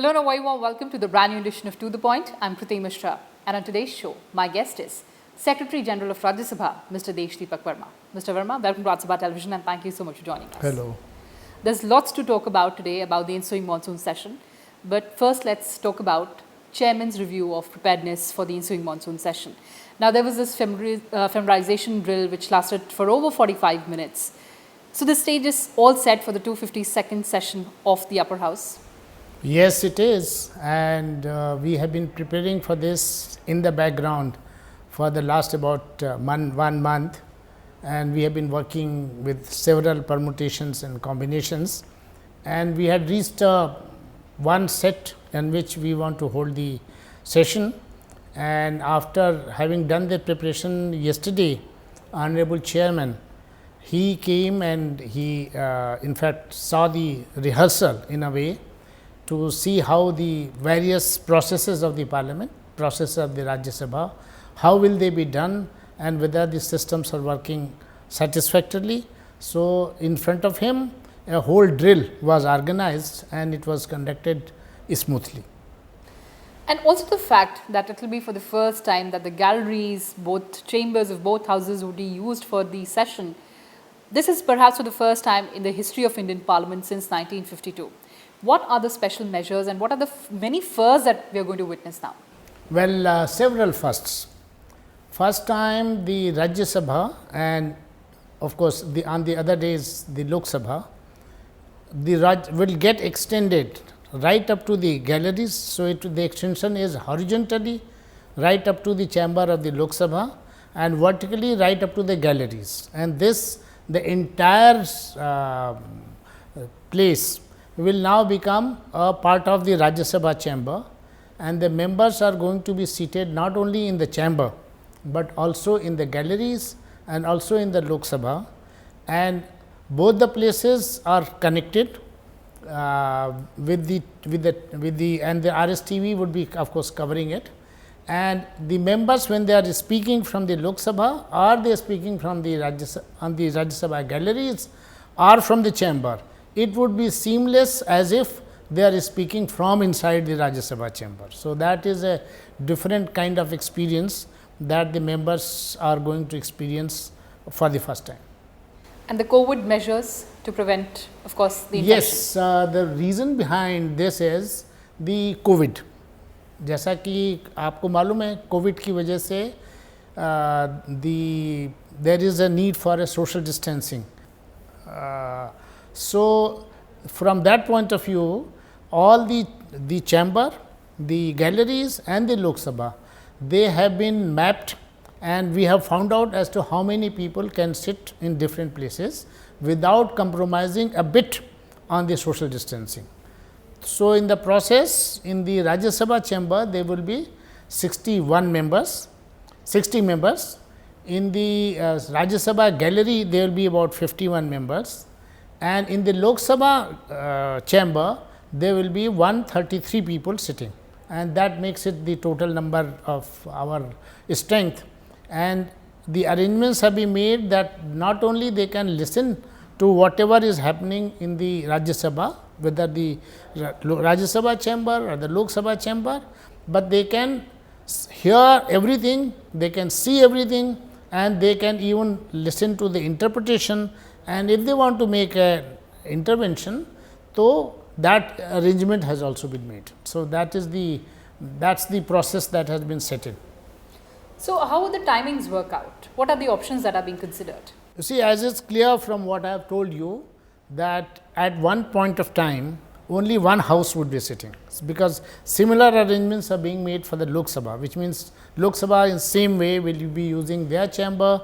Hello and a very warm welcome to the brand new edition of To The Point. I'm Kriti Mishra, and on today's show, my guest is Secretary General of Rajya Sabha, Mr. Deshdeepak Verma. Mr. Verma, welcome to Rajya Sabha Television and thank you so much for joining us. Hello. There's lots to talk about today about the ensuing monsoon session, but first let's talk about Chairman's review of preparedness for the ensuing monsoon session. Now, there was this familiarization drill which lasted for over 45 minutes. So the stage is all set for the 252nd session of the Upper House. Yes, it is, and we have been preparing for this in the background for the last about 1 month, and we have been working with several permutations and combinations, and we had reached one set in which we want to hold the session. And after having done the preparation yesterday, Honorable Chairman, he came and he in fact saw the rehearsal in a way to see how the various processes of the parliament, process of the Rajya Sabha, how will they be done and whether the systems are working satisfactorily. So, in front of him a whole drill was organized and it was conducted smoothly. And also the fact that it will be for the first time that the galleries, both chambers of both houses would be used for the session. This is perhaps for the first time in the history of Indian Parliament since 1952. What are the special measures and what are the many firsts that we are going to witness now? Well, several firsts. First time the Rajya Sabha and of course, on the other days the Lok Sabha, will get extended right up to the galleries. So, the extension is horizontally right up to the chamber of the Lok Sabha and vertically right up to the galleries, and this the entire place will now become a part of the Rajya Sabha chamber, and the members are going to be seated not only in the chamber, but also in the galleries and also in the Lok Sabha, and both the places are connected with the and the RSTV would be of course covering it, and the members when they are speaking from the Lok Sabha or they are speaking from the Rajya Sabha galleries or from the chamber, it would be seamless as if they are speaking from inside the Rajya Sabha chamber. So, that is a different kind of experience that the members are going to experience for the first time. And the COVID measures to prevent, of course, the infection. Yes, the reason behind this is the COVID. जैसा कि आपको मालूम है Covid की वजह से there is a need for a social distancing. So, from that point of view, all the chamber, the galleries and the Lok Sabha, they have been mapped and we have found out as to how many people can sit in different places without compromising a bit on the social distancing. So, in the process in the Rajya Sabha chamber there will be 60 members. In the Rajya Sabha gallery there will be about 51 members, and in the Lok Sabha chamber there will be 133 people sitting, and that makes it the total number of our strength. And the arrangements have been made that not only they can listen to whatever is happening in the Rajya Sabha, whether the Rajya Sabha chamber or the Lok Sabha chamber, but they can hear everything, they can see everything, and they can even listen to the interpretation, and if they want to make an intervention, so that arrangement has also been made. So, that's the process that has been set in. So, how would the timings work out? What are the options that are being considered? You see, as it's clear from what I have told you, that at one point of time only one house would be sitting, because similar arrangements are being made for the Lok Sabha, which means Lok Sabha in same way will be using their chamber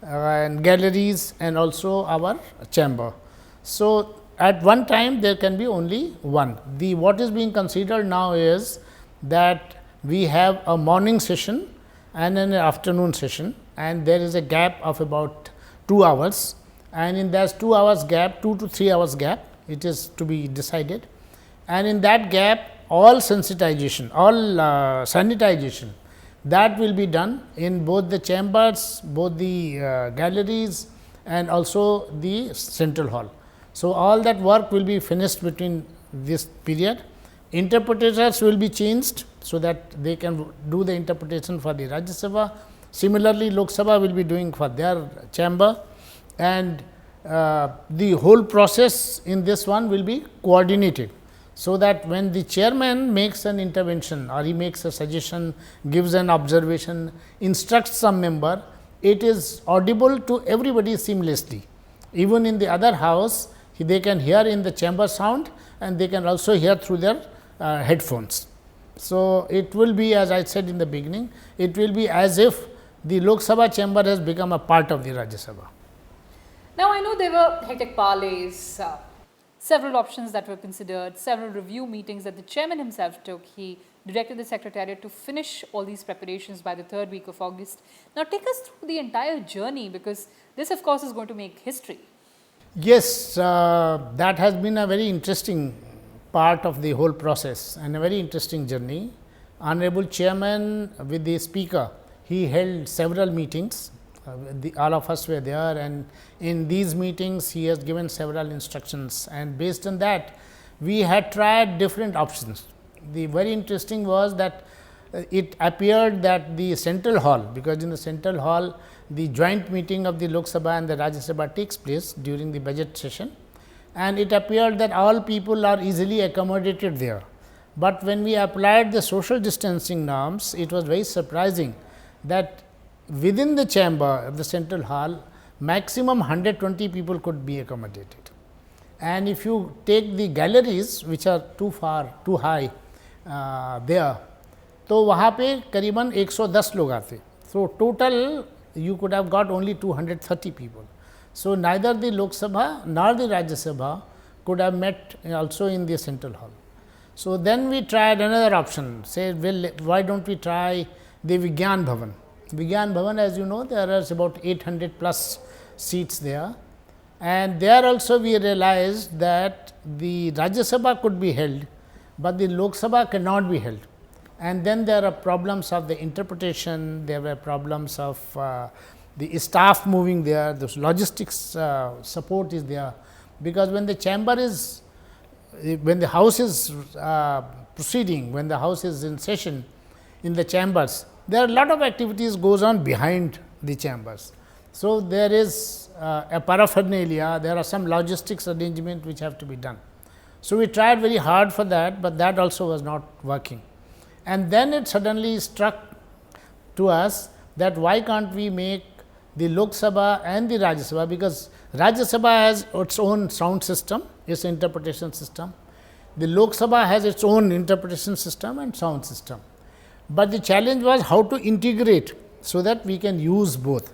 and galleries and also our chamber. So, at one time there can be only one. What is being considered now is that we have a morning session and an afternoon session, and there is a gap of about 2 hours, and in that 2 hours gap, 2 to 3 hours gap, it is to be decided, and in that gap all sensitization, all sanitization, that will be done in both the chambers, both the galleries and also the central hall. So, all that work will be finished between this period. Interpreters will be changed, so that they can do the interpretation for the Rajya Sabha. Similarly, Lok Sabha will be doing for their chamber, and the whole process in this one will be coordinated. So that when the chairman makes an intervention or he makes a suggestion, gives an observation, instructs some member, it is audible to everybody seamlessly. Even in the other house, they can hear in the chamber sound, and they can also hear through their headphones. So, it will be, as I said in the beginning, it will be as if the Lok Sabha chamber has become a part of the Rajya Sabha. Now, I know there were hectic parleys, several options that were considered, several review meetings that the chairman himself took. He directed the secretariat to finish all these preparations by the third week of August. Now, take us through the entire journey, because this of course is going to make history. Yes, that has been a very interesting part of the whole process and a very interesting journey. Honorable Chairman with the Speaker, he held several meetings. All of us were there, and in these meetings he has given several instructions, and based on that we had tried different options. The very interesting was that it appeared that the central hall, because in the central hall the joint meeting of the Lok Sabha and the Rajya Sabha takes place during the budget session, and it appeared that all people are easily accommodated there. But when we applied the social distancing norms, it was very surprising that within the chamber of the central hall, maximum 120 people could be accommodated. And if you take the galleries which are too high there, तो वहाँ पे करीबन 110 लोग आते. So, total you could have got only 230 people. So, neither the Lok Sabha nor the Rajya Sabha could have met also in the central hall. So, then we tried another option, say, well, why don't we try the Vigyan Bhavan. Vigyan Bhavan, as you know, there are about 800 plus seats there, and there also we realized that the Rajya Sabha could be held, but the Lok Sabha cannot be held. And then there are problems of the interpretation, there were problems of the staff moving there, the logistics support is there, because when the chamber is, when the house is proceeding, when the house is in session in the chambers, there are a lot of activities goes on behind the chambers. So, there is a paraphernalia, there are some logistics arrangement which have to be done. So, we tried very hard for that, but that also was not working. And then it suddenly struck to us that why can't we make the Lok Sabha and the Rajya Sabha, because Rajya Sabha has its own sound system, its interpretation system. The Lok Sabha has its own interpretation system and sound system. But the challenge was how to integrate, so that we can use both.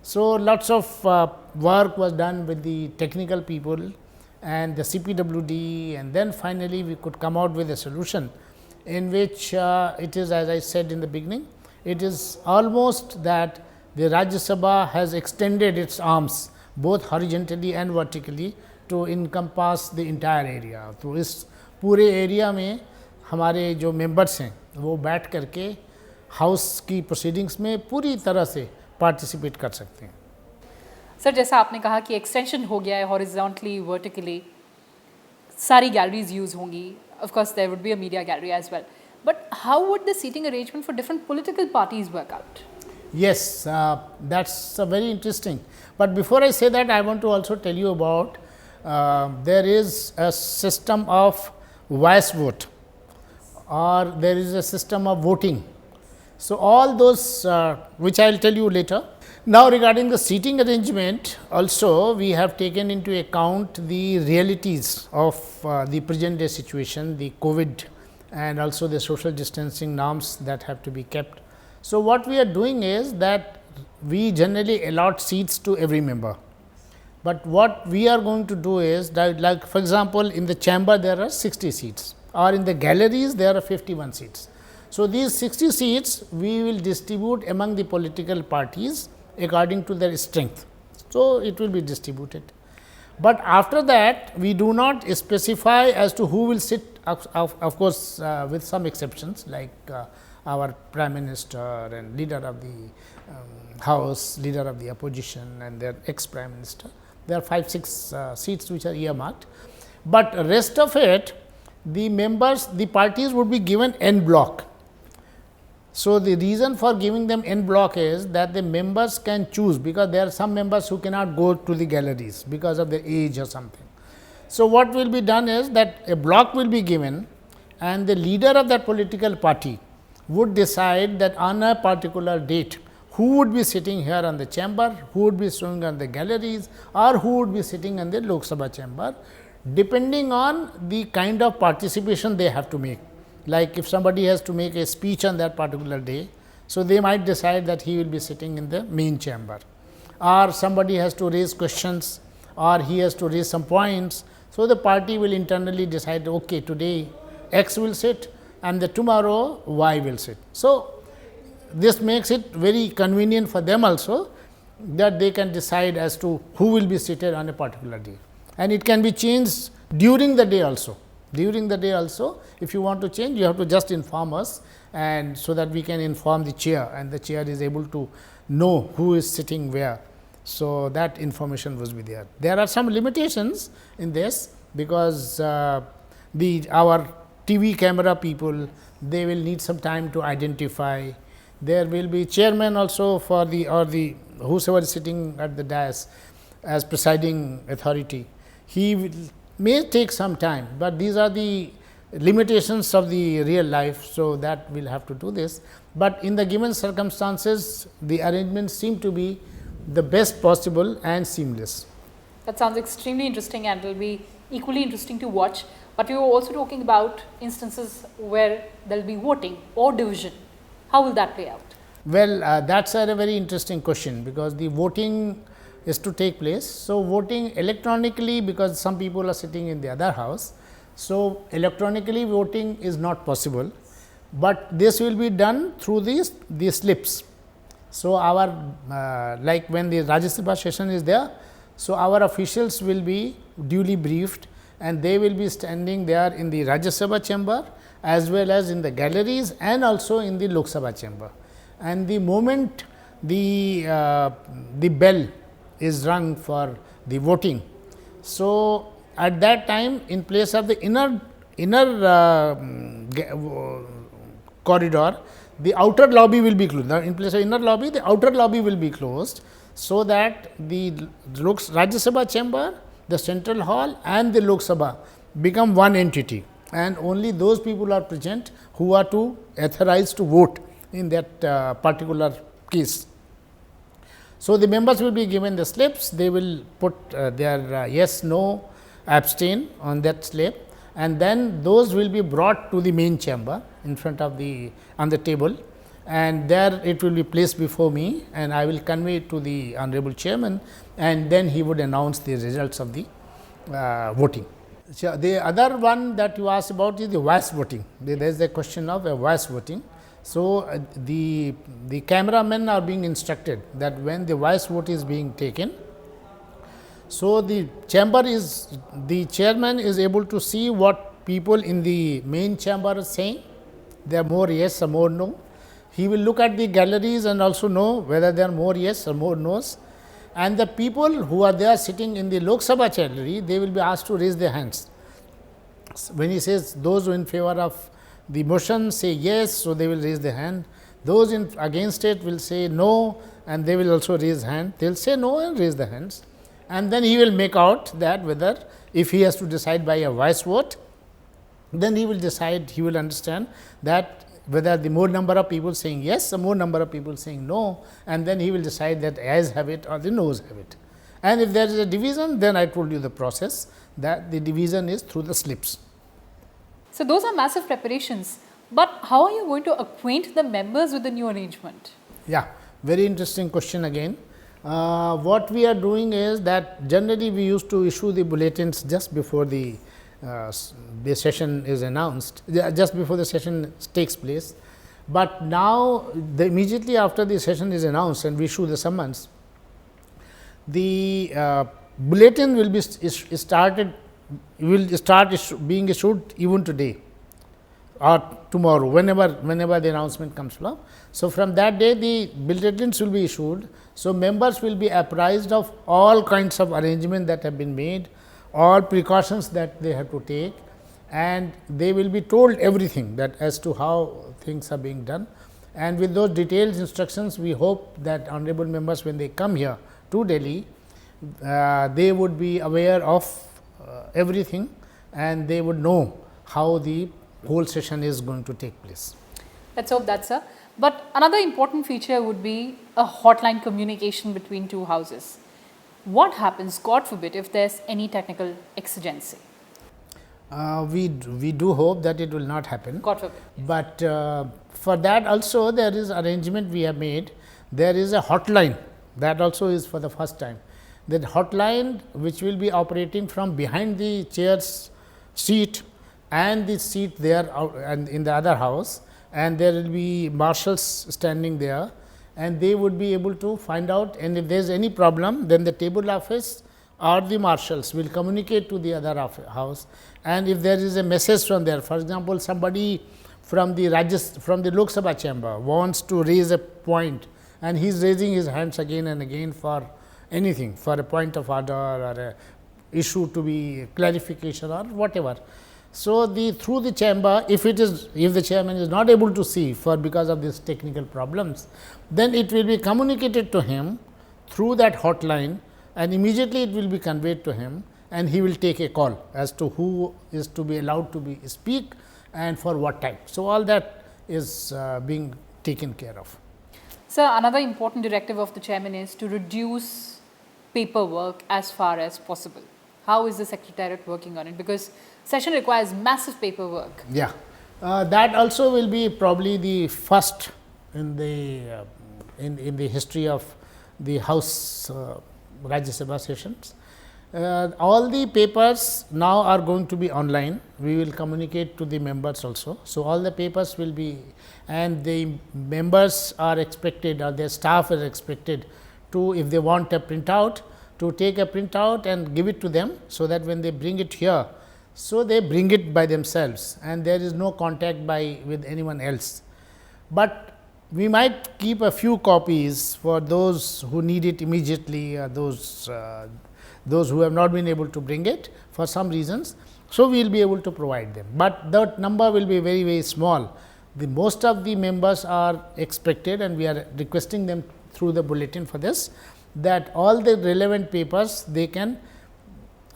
So, lots of work was done with the technical people and the CPWD, and then finally, we could come out with a solution in which it is, as I said in the beginning, it is almost that the Rajya Sabha has extended its arms both horizontally and vertically to encompass the entire area. तो इस पूरे area में हमारे जो members हैं वो बैठ करके हाउस की प्रोसीडिंग्स में पूरी तरह से पार्टिसिपेट कर सकते हैं. सर, जैसा आपने कहा कि एक्सटेंशन हो गया है हॉरिजॉन्टली वर्टिकली, सारी गैलरीज यूज होंगी, of course there would be a media gallery as well, but how would the seating arrangement for different political parties work out? Yes, that's very interesting. But before I say that, I want to also tell you about there is a system of voice vote, or there is a system of voting. So, all those which I will tell you later. Now, regarding the seating arrangement, also we have taken into account the realities of the present day situation, the COVID, and also the social distancing norms that have to be kept. So, what we are doing is that we generally allot seats to every member, but what we are going to do is that, like for example, in the chamber there are 60 seats, or in the galleries there are 51 seats. So, these 60 seats we will distribute among the political parties according to their strength. So, it will be distributed, but after that we do not specify as to who will sit, of course, with some exceptions like our Prime Minister and leader of the House, leader of the opposition and their ex-Prime Minister. There are 5-6 seats which are earmarked, but rest of it the members, the parties would be given en bloc. So, the reason for giving them en bloc is that the members can choose, because there are some members who cannot go to the galleries because of their age or something. So, what will be done is that a block will be given, and the leader of that political party would decide that on a particular date who would be sitting here on the chamber, who would be sitting on the galleries, or who would be sitting in the Lok Sabha chamber, depending on the kind of participation they have to make. Like if somebody has to make a speech on that particular day, so they might decide that he will be sitting in the main chamber, or somebody has to raise questions, or he has to raise some points. So, the party will internally decide, okay, today X will sit and the tomorrow Y will sit. So, this makes it very convenient for them also, that they can decide as to who will be seated on a particular day, and it can be changed during the day also. During the day also, if you want to change, you have to just inform us, and so that we can inform the chair, and the chair is able to know who is sitting where. So, that information was be there. There are some limitations in this, because our TV camera people, they will need some time to identify. There will be chairman also for the, or the whosoever is sitting at the dais as presiding authority. He will, may take some time, but these are the limitations of the real life. So, that we will have to do this, but in the given circumstances, the arrangements seem to be the best possible and seamless. That sounds extremely interesting, and it will be equally interesting to watch. But we were also talking about instances where there will be voting or division. How will that play out? Well, that is a very interesting question, because the voting is to take place. So, voting electronically, because some people are sitting in the other house. So, electronically voting is not possible, but this will be done through these slips. So, our like when the Rajya Sabha session is there, so our officials will be duly briefed, and they will be standing there in the Rajya Sabha chamber as well as in the galleries, and also in the Lok Sabha chamber. And the moment the bell is rung for the voting, so at that time, in place of the inner corridor, the outer lobby will be closed. Now, in place of inner lobby, the outer lobby will be closed, so that the Rajya Sabha chamber, the central hall and the Lok Sabha become one entity, and only those people are present who are to authorized to vote in that particular case. So, the members will be given the slips, they will put their yes, no, abstain on that slip, and then those will be brought to the main chamber in front of the on the table, and there it will be placed before me, and I will convey it to the honorable chairman, and then he would announce the results of the voting. So, the other one that you asked about is the voice voting. There is a question of a voice voting. So, the cameramen are being instructed that when the voice vote is being taken, so the chairman is able to see what people in the main chamber are saying. There are more yes or more no. He will look at the galleries and also know whether there are more yes or more no's. And the people who are there sitting in the Lok Sabha gallery, they will be asked to raise their hands. When he says those who in favor of the motion say yes, so they will raise their hand. Those against it will say no, and they will also raise hand. They will say no and raise their hands, and then he will make out that whether, if he has to decide by a voice vote, then he will decide, he will understand that whether the more number of people saying yes or more number of people saying no, and then he will decide that ayes have it or the noes have it. And if there is a division, then I told you the process, that the division is through the slips. So, those are massive preparations, but how are you going to acquaint the members with the new arrangement? Yeah, very interesting question again. What we are doing is that generally we used to issue the bulletins just before the session is announced, just before the session takes place. But now, immediately after the session is announced and we issue the summons, the bulletin will be being issued even today or tomorrow, whenever the announcement comes along. So, from that day the bulletins will be issued. So, members will be apprised of all kinds of arrangements that have been made, all precautions that they have to take, and they will be told everything that as to how things are being done. And with those detailed instructions, we hope that honorable members, when they come here to Delhi, they would be aware of everything, and they would know how the whole session is going to take place. Let's hope that, sir. But another important feature would be a hotline communication between two houses. What happens, God forbid, if there's any technical exigency? We do hope that it will not happen. God forbid. But for that also there is arrangement we have made. There is a hotline that also is for the first time. That hotline which will be operating from behind the chair's seat and the seat there out and in the other house, and there will be marshals standing there, and they would be able to find out, and if there is any problem, then the table office or the marshals will communicate to the other house. And if there is a message from there, for example, somebody from the Lok Sabha chamber wants to raise a point, and he is raising his hands again and again for anything, for a point of order or a issue to be clarification or whatever. So, through the chamber, if the chairman is not able to see because of these technical problems, then it will be communicated to him through that hotline, and immediately it will be conveyed to him, and he will take a call as to who is to be allowed to speak and for what time. So, all that is being taken care of. Sir, another important directive of the chairman is to reduce paperwork as far as possible. How is the secretariat working on it? Because session requires massive paperwork. Yeah, that also will be probably the first in the history of the House Rajya Sabha sessions. All the papers now are going to be online. We will communicate to the members also. So, all the papers will be, and the members are expected, or their staff is expected to, if they want a printout, to take a printout and give it to them, so that when they bring it here, so they bring it by themselves, and there is no contact with anyone else. But we might keep a few copies for those who need it immediately, those who have not been able to bring it for some reasons. So, we will be able to provide them, but that number will be very, very small. Most of the members are expected, and we are requesting them through the bulletin for this, that all the relevant papers they can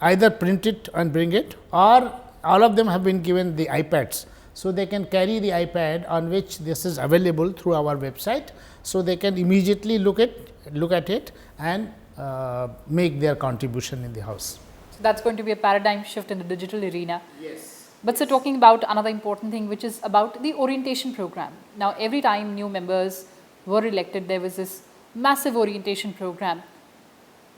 either print it and bring it, or all of them have been given the iPads. So, they can carry the iPad on which this is available through our website. So, they can immediately look at it and make their contribution in the house. So, that is going to be a paradigm shift in the digital arena. Yes. But sir, talking about another important thing, which is about the orientation program. Now, every time new members were elected, there was this massive orientation program.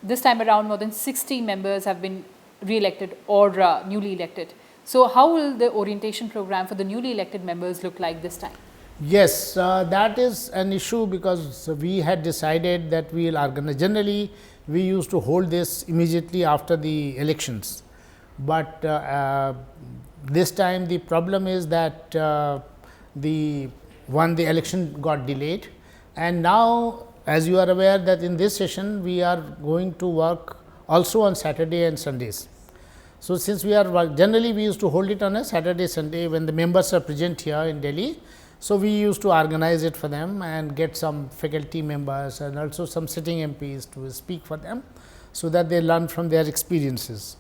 This time around, more than 60 members have been re-elected or newly elected. So, how will the orientation program for the newly elected members look like this time? Yes, that is an issue, because we had decided that we will organize. Generally, we used to hold this immediately after the elections, but this time the problem is that the election got delayed, and now, as you are aware, that in this session we are going to work also on Saturday and Sundays. So, since we are generally we used to hold it on a Saturday, Sunday when the members are present here in Delhi. So, we used to organize it for them and get some faculty members and also some sitting MPs to speak for them, so that they learn from their experiences.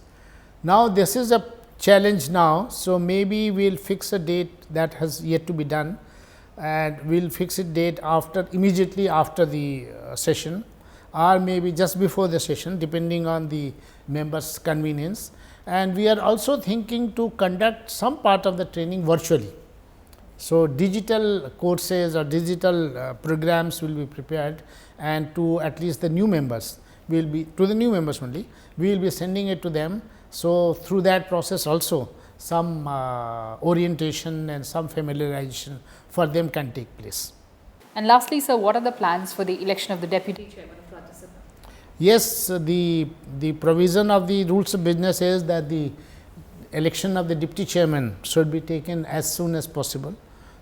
Now, this is a challenge now. So, maybe we will fix a date that has yet to be done, and we will fix a date immediately after the session, or maybe just before the session, depending on the members' convenience. And we are also thinking to conduct some part of the training virtually. So, digital courses or digital programs will be prepared, and to at least the new members, we will be to the new members only, we will be sending it to them. So, through that process also some orientation and some familiarization for them can take place. And lastly, sir, what are the plans for the election of the deputy chairman of Rajya Sabha? Yes, the provision of the rules of business is that the election of the deputy chairman should be taken as soon as possible.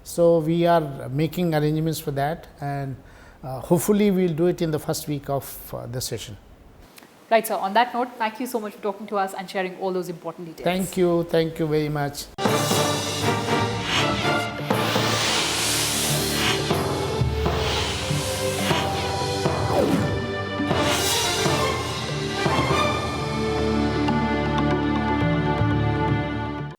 So, we are making arrangements for that, and hopefully, we will do it in the first week of the session. Right, sir. On that note, thank you so much for talking to us and sharing all those important details. Thank you very much.